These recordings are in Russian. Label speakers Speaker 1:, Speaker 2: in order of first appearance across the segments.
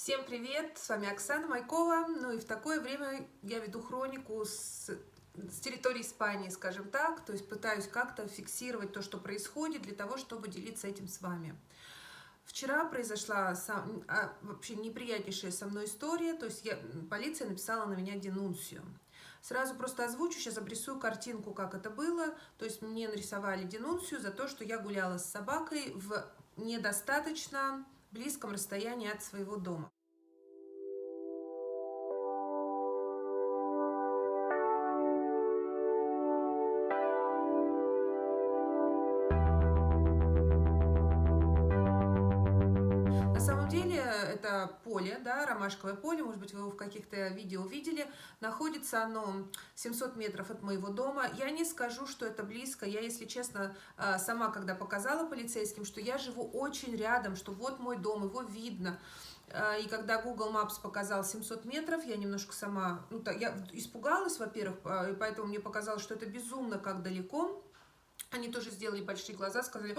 Speaker 1: Всем привет! С вами Оксана Майкова. Ну и в такое время я веду хронику с территории Испании, скажем так. То есть пытаюсь как-то фиксировать то, что происходит, для того, чтобы делиться этим с вами. Вчера произошла вообще неприятнейшая со мной история. То есть полиция написала на меня денунцию. Сразу просто озвучу, сейчас обрисую картинку, как это было. То есть мне нарисовали денунцию за то, что я гуляла с собакой в недостаточно близком расстоянии от своего дома. На самом деле это поле, да, ромашковое поле, может быть, вы его в каких-то видео видели. Находится оно 700 метров от моего дома. Я не скажу, что это близко. Я, если честно, сама когда показала полицейским, что я живу очень рядом, что вот мой дом, его видно. И когда Google Maps показал 700 метров, я немножко сама, я испугалась, во-первых, и поэтому мне показалось, что это безумно как далеко. Они тоже сделали большие глаза, сказали: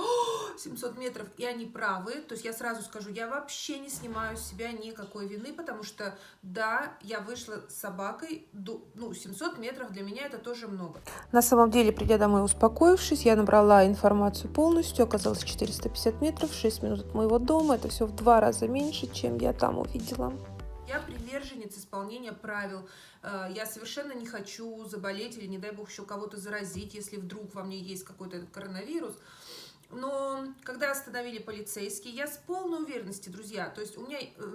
Speaker 1: 700 метров, и они правы. То есть я сразу скажу, я вообще не снимаю с себя никакой вины, потому что, да, я вышла с собакой, 700 метров для меня это тоже много.
Speaker 2: На самом деле, придя домой, успокоившись, я набрала информацию полностью. Оказалось 450 метров, 6 минут от моего дома. Это все в 2 раза меньше, чем я там увидела.
Speaker 1: Я приверженец исполнения правил. Я совершенно не хочу заболеть или, не дай бог, еще кого-то заразить, если вдруг во мне есть какой-то этот коронавирус. Но когда остановили полицейские, я с полной уверенностью, друзья, то есть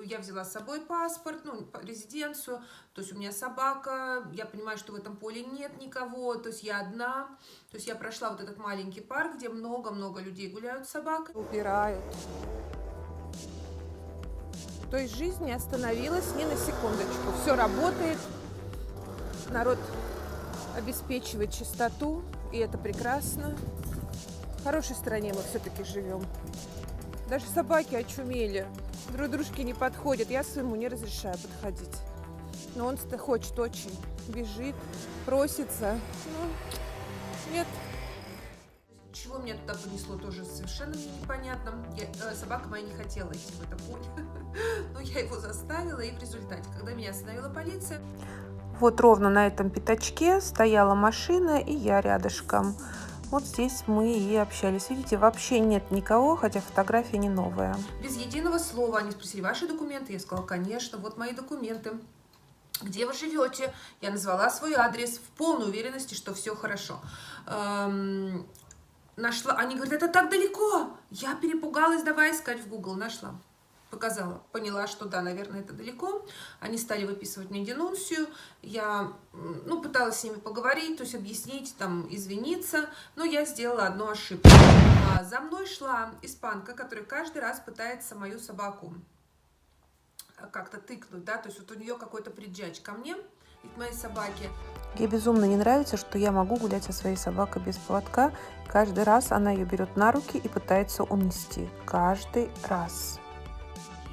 Speaker 1: я взяла с собой паспорт, резиденцию, то есть у меня собака, я понимаю, что в этом поле нет никого, то есть я одна, то есть я прошла вот этот маленький парк, где много-много людей гуляют с собакой.
Speaker 2: Убирают. То есть жизнь не остановилась ни на секундочку. Все работает, народ обеспечивает чистоту, и это прекрасно. В хорошей стране мы все-таки живем. Даже собаки очумели, друг дружке не подходят. Я своему не разрешаю подходить. Но он-то хочет очень, бежит, просится. Ну, нет.
Speaker 1: Чего меня туда понесло, тоже совершенно мне непонятно. Собака моя не хотела идти в это поле, но я его заставила, и в результате, когда меня остановила полиция...
Speaker 2: Вот ровно на этом пятачке стояла машина, и я рядышком. Вот здесь мы и общались. Видите, вообще нет никого, хотя фотография не новая.
Speaker 1: Без единого слова они спросили: ваши документы? Я сказала: конечно, вот мои документы. Где вы живете? Я назвала свой адрес в полной уверенности, что все хорошо. Нашла, они говорят: это так далеко. Я перепугалась, давай искать в Google. Нашла, показала, поняла, что да, наверное, это далеко. Они стали выписывать мне денунцию. Я, пыталась с ними поговорить, то есть объяснить, там, извиниться, но я сделала одну ошибку. За мной шла испанка, которая каждый раз пытается мою собаку как-то тыкнуть, да, то есть вот у нее какой-то приджач ко мне и к моей собаке.
Speaker 2: Ей безумно не нравится, что я могу гулять со своей собакой без поводка. Каждый раз она ее берет на руки и пытается унести. Каждый раз.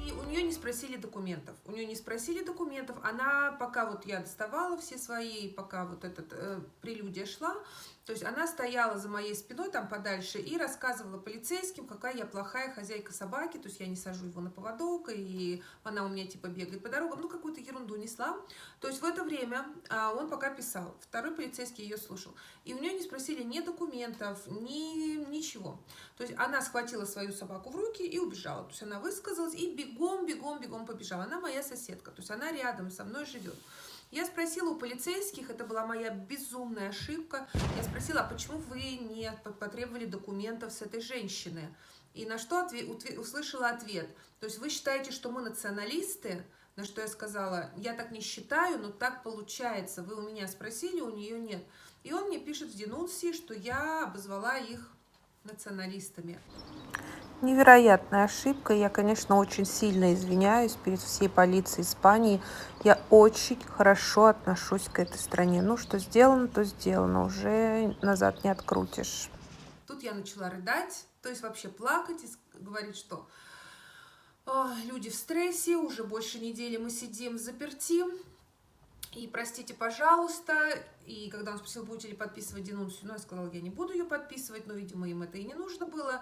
Speaker 1: И у нее не спросили документов. У нее не спросили документов. Она, пока вот я доставала все свои, пока вот эта прелюдия шла, то есть она стояла за моей спиной там подальше и рассказывала полицейским, какая я плохая хозяйка собаки, то есть я не сажу его на поводок, и она у меня типа бегает по дорогам, какую-то ерунду несла. То есть в это время он пока писал, второй полицейский ее слушал, и у нее не спросили ни документов, ничего. То есть она схватила свою собаку в руки и убежала, то есть она высказалась и бегом побежала. Она моя соседка, то есть она рядом со мной живет. Я спросила у полицейских, это была моя безумная ошибка, я спросила: а почему вы не потребовали документов с этой женщины? И на что услышала ответ: то есть вы считаете, что мы националисты? На что я сказала: я так не считаю, но так получается, вы у меня спросили, у нее нет. И он мне пишет в денунции, что я обозвала их националистами.
Speaker 2: Невероятная ошибка. Я, конечно, очень сильно извиняюсь перед всей полицией Испании. Я очень хорошо отношусь к этой стране. Ну, что сделано, то сделано. Уже назад не открутишь.
Speaker 1: Тут я начала рыдать, то есть вообще плакать, и говорить, что люди в стрессе, уже больше недели мы сидим взаперти, и простите, пожалуйста. И когда он спросил, будете ли подписывать денунцию, я сказала: я не буду ее подписывать, но, видимо, им это и не нужно было.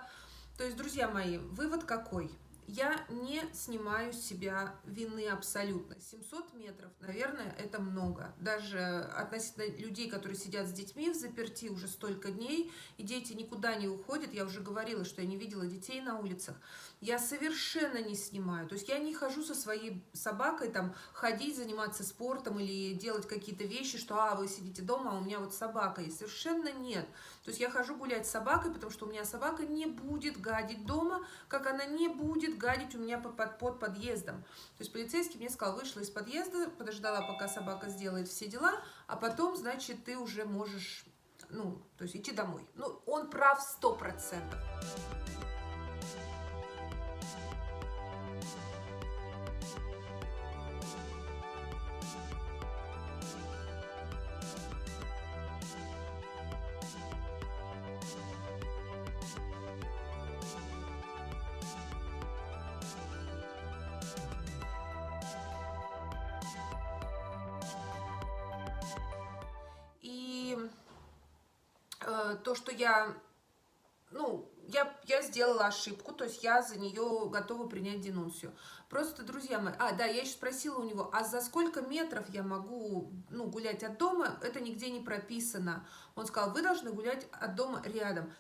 Speaker 1: То есть, друзья мои, вывод какой? я не снимаю с себя вины абсолютно. 700 метров, наверное, это много. Даже относительно людей, которые сидят с детьми в заперти уже столько дней, и дети никуда не уходят. Я уже говорила, что я не видела детей на улицах. Я совершенно не снимаю. То есть я не хожу со своей собакой там ходить, заниматься спортом или делать какие-то вещи, что вы сидите дома, а у меня вот собака. И совершенно нет. То есть я хожу гулять с собакой, потому что у меня собака не будет гадить дома, как она не будет гадить у меня под подъездом. То есть полицейский мне сказал, вышла из подъезда, подождала, пока собака сделает все дела, а потом, значит, ты уже можешь, то есть идти домой. Он прав 100%. И то, что я сделала ошибку, то есть я за нее готова принять денунцию. Просто, друзья мои, да, я еще спросила у него, а за сколько метров я могу, гулять от дома? Это нигде не прописано. Он сказал, вы должны гулять от дома рядом.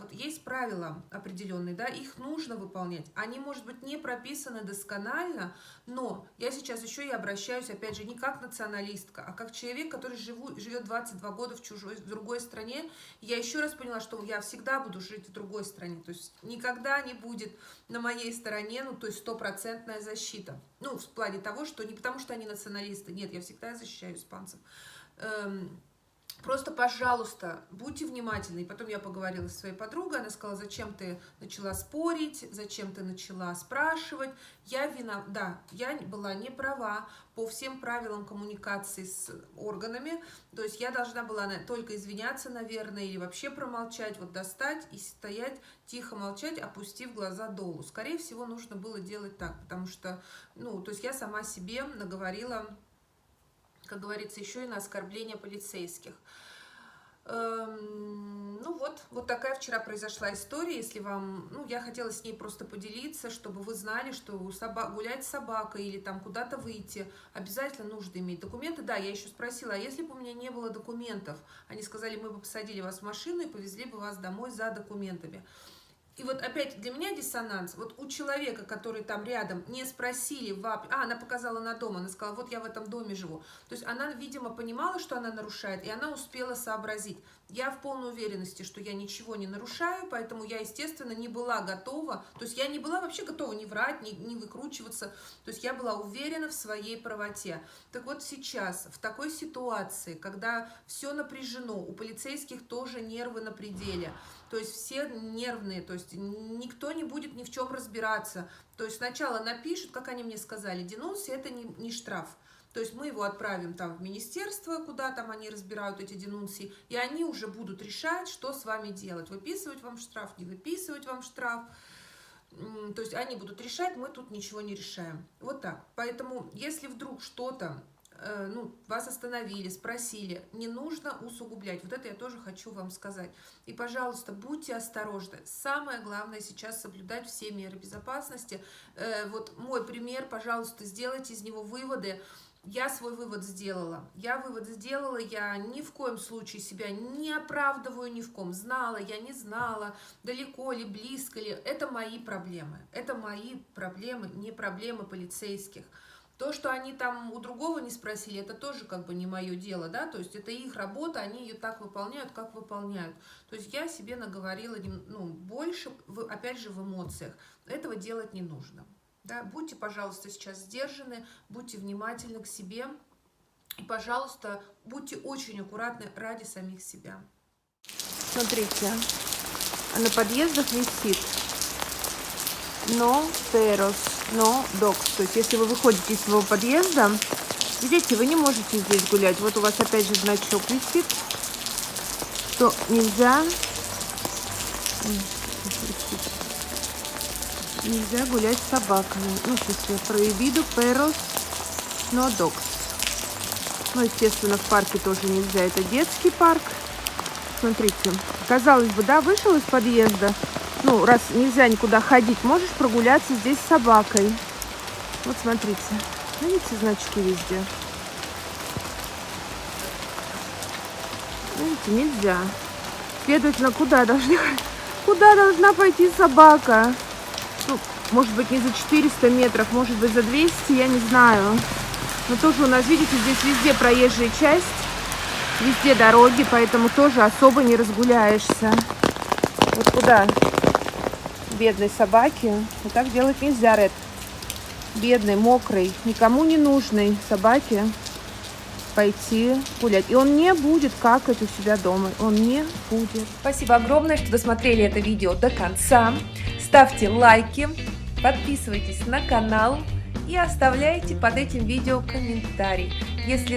Speaker 1: Вот есть правила определенные, да, их нужно выполнять. Они, может быть, не прописаны досконально, но я сейчас еще и обращаюсь, опять же, не как националистка, а как человек, который живет 22 года в другой стране. Я еще раз поняла, что я всегда буду жить в другой стране, то есть никогда не будет на моей стороне, то есть 100% защита. В плане того, что не потому, что они националисты, нет, я всегда защищаю испанцев. Просто, пожалуйста, будьте внимательны. И потом я поговорила со своей подругой, она сказала, зачем ты начала спорить, зачем ты начала спрашивать. Я была не права по всем правилам коммуникации с органами. То есть я должна была только извиняться, наверное, или вообще промолчать, достать и стоять, тихо молчать, опустив глаза долу. Скорее всего, нужно было делать так, потому что, то есть я сама себе наговорила, как говорится, еще и на оскорбление полицейских. Вот такая вчера произошла история. Если вам, я хотела с ней просто поделиться, чтобы вы знали, что гулять с собакой или там куда-то выйти, обязательно нужно иметь документы. Да, я еще спросила, а если бы у меня не было документов? Они сказали, мы бы посадили вас в машину и повезли бы вас домой за документами. И вот опять для меня диссонанс. Вот у человека, который там рядом, не спросили, она показала на дом, она сказала, вот я в этом доме живу. То есть она, видимо, понимала, что она нарушает, и она успела сообразить. Я в полной уверенности, что я ничего не нарушаю, поэтому я, естественно, не была готова. То есть я не была вообще готова ни врать, ни выкручиваться. То есть я была уверена в своей правоте. Так вот сейчас, в такой ситуации, когда все напряжено, у полицейских тоже нервы на пределе, то есть все нервные, то есть никто не будет ни в чем разбираться. То есть сначала напишут, как они мне сказали, денунция — это не штраф. То есть мы его отправим там в министерство, куда там они разбирают эти денунции, и они уже будут решать, что с вами делать. Выписывать вам штраф, не выписывать вам штраф. То есть они будут решать, мы тут ничего не решаем. Вот так. Поэтому если вдруг что-то, вас остановили, спросили, не нужно усугублять. Вот это я тоже хочу вам сказать. И, пожалуйста, будьте осторожны. Самое главное сейчас соблюдать все меры безопасности. Вот мой пример, пожалуйста, сделайте из него выводы. Я свой вывод сделала. Я ни в коем случае себя не оправдываю ни в ком. Знала, я не знала, далеко ли, близко ли. Это мои проблемы. Это мои проблемы, не проблемы полицейских. То, что они там у другого не спросили, это тоже как бы не мое дело, да, то есть это их работа, они ее так выполняют, как выполняют. То есть я себе наговорила, больше, опять же, в эмоциях. Этого делать не нужно. Да? Будьте, пожалуйста, сейчас сдержаны, будьте внимательны к себе и, пожалуйста, будьте очень аккуратны ради самих себя.
Speaker 2: Смотрите, на подъездах висит «No perros, no dogs». То есть, если вы выходите из своего подъезда, видите, вы не можете здесь гулять. Вот у вас опять же значок висит, что нельзя Нельзя гулять с собаками. Ну, в смысле, prohibido perros no dogs. Ну, естественно, в парке тоже нельзя. Это детский парк. Смотрите, казалось бы, да, вышел из подъезда. Ну, раз нельзя никуда ходить, можешь прогуляться здесь с собакой. Вот смотрите, видите значки везде? Видите, нельзя. Следовательно, куда должна пойти собака? Ну, может быть, не за 400 метров, может быть, за 200, я не знаю. Но тоже у нас, видите, здесь везде проезжая часть, везде дороги, поэтому тоже особо не разгуляешься. Вот куда бедной собаке? Вот так делать нельзя, Ред. Бедной, мокрой, никому не нужной собаке пойти гулять. И он не будет какать у себя дома. Он не будет.
Speaker 1: Спасибо огромное, что досмотрели это видео до конца. Ставьте лайки, подписывайтесь на канал и оставляйте под этим видео комментарий. Если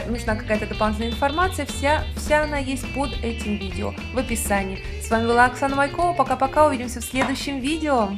Speaker 1: нужна какая-то дополнительная информация, вся она есть под этим видео в описании. С вами была Оксана Майкова. Пока-пока. Увидимся в следующем видео.